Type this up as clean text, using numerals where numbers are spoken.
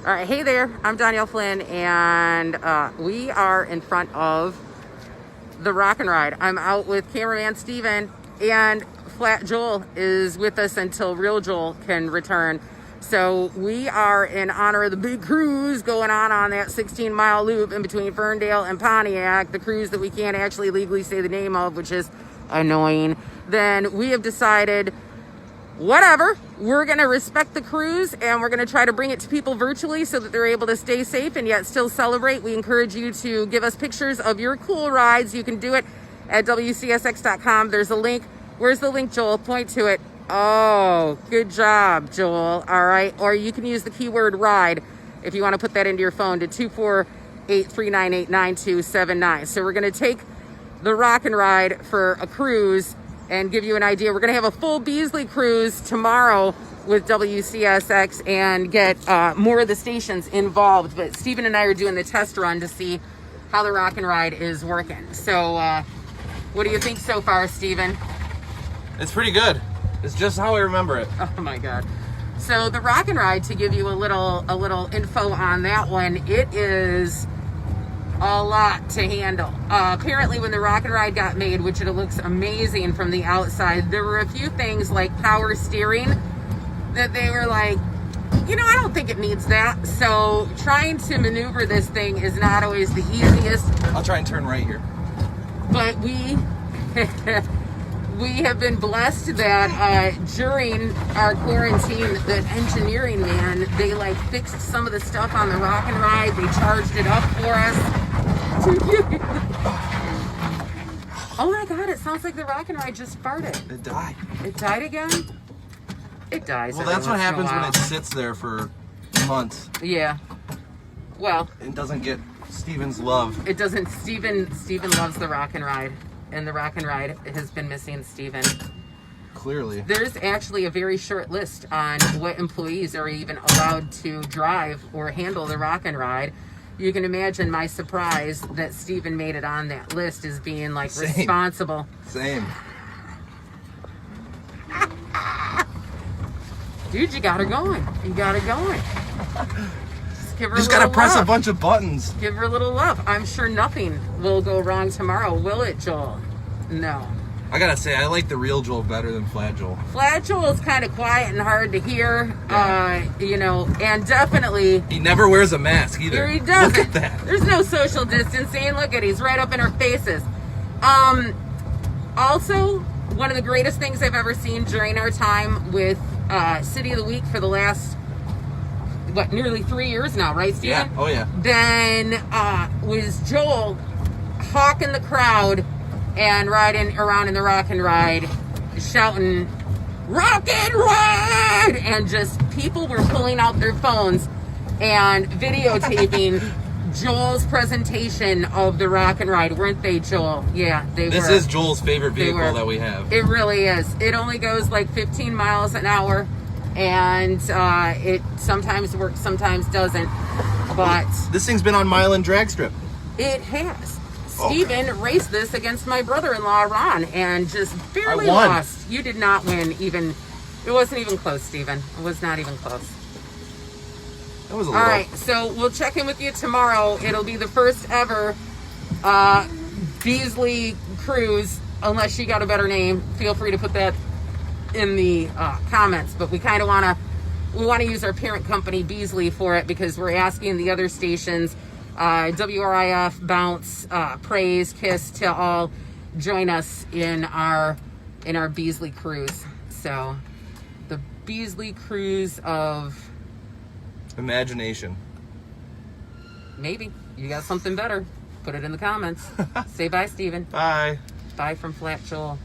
All right, hey there, I'm Danielle Flynn, and we are in front of the Rock and Ride. I'm out with cameraman Steven, and Flat Joel is with us until Real Joel can return. So we are in honor of the big cruise going on that 16-mile loop in between Ferndale and Pontiac, the cruise that we can't actually legally say the name of, which is annoying. Then we have decided, whatever, we're going to respect the cruise and we're going to try to bring it to people virtually so that they're able to stay safe and yet still celebrate. We encourage you to give us pictures of your cool rides. You can do it at WCSX.com. There's a link. Where's the link, Joel? Point to it. Oh, good job, Joel. All right. Or you can use the keyword ride if you want to put that into your phone to 248-398-9279. So we're going to take the Rock and Ride for a cruise and give you an idea. We're going to have a full Beasley cruise tomorrow with WCSX and get more of the stations involved. But Steven and I are doing the test run to see how the Rock and Ride is working. So what do you think so far, Steven? It's pretty good. It's just how I remember it. Oh my God. So the Rock and Ride, to give you a little info on that one, it is a lot to handle. Apparently when the Rock and Ride got made, which it looks amazing from the outside, there were a few things like power steering that they were like, I don't think it needs that. So trying to maneuver this thing is not always the easiest. I'll try and turn right here. But we have been blessed that during our quarantine, the engineering man, they fixed some of the stuff on the Rock and Ride. They charged it up for us. Oh my God, it sounds like the Rock and Ride just farted. It died. It died again? It dies. Well, that's what happens when it sits there for months. Yeah. Well, it doesn't get Steven's love. It doesn't. Steven loves the Rock and Ride, and the Rock and Ride has been missing Steven. Clearly. There's actually a very short list on what employees are even allowed to drive or handle the Rock and Ride. You can imagine my surprise that Steven made it on that list as being Same. Responsible. Same. Dude, you got her going. You got her going. Just gotta press a bunch of buttons. Give her a little love. I'm sure nothing will go wrong tomorrow, will it, Joel? No. I gotta say, I like the Real Joel better than Flat Joel. Flat Joel is kind of quiet and hard to hear, and definitely... He never wears a mask either. He doesn't. Look at that. There's no social distancing. Look at, he's right up in our faces. Also, one of the greatest things I've ever seen during our time with City of the Week for the last, nearly 3 years now, right, Steven? Yeah, oh yeah. Then was Joel hawking the crowd and riding around in the Rock and Ride, shouting, "Rock and Ride!" And just people were pulling out their phones and videotaping Joel's presentation of the Rock and Ride, weren't they, Joel? Yeah, they were. This is Joel's favorite vehicle that we have. It really is. It only goes 15 miles an hour, and it sometimes works, sometimes doesn't. But this thing's been on Mile and Drag Strip. It has. Steven raced this against my brother-in-law, Ron, and just barely lost. You did not win even. It wasn't even close, Steven. It was not even close. That was a little. All right, so we'll check in with you tomorrow. It'll be the first ever Beasley cruise, unless you got a better name. Feel free to put that in the comments. But we kind of want to use our parent company, Beasley, for it because we're asking the other stations, WRIF, Bounce, Praise, Kiss, to all join us in our Beasley cruise. So the Beasley cruise of imagination. Maybe you got something better. Put it in the comments. Say bye, Steven. Bye. Bye from Flat Joel.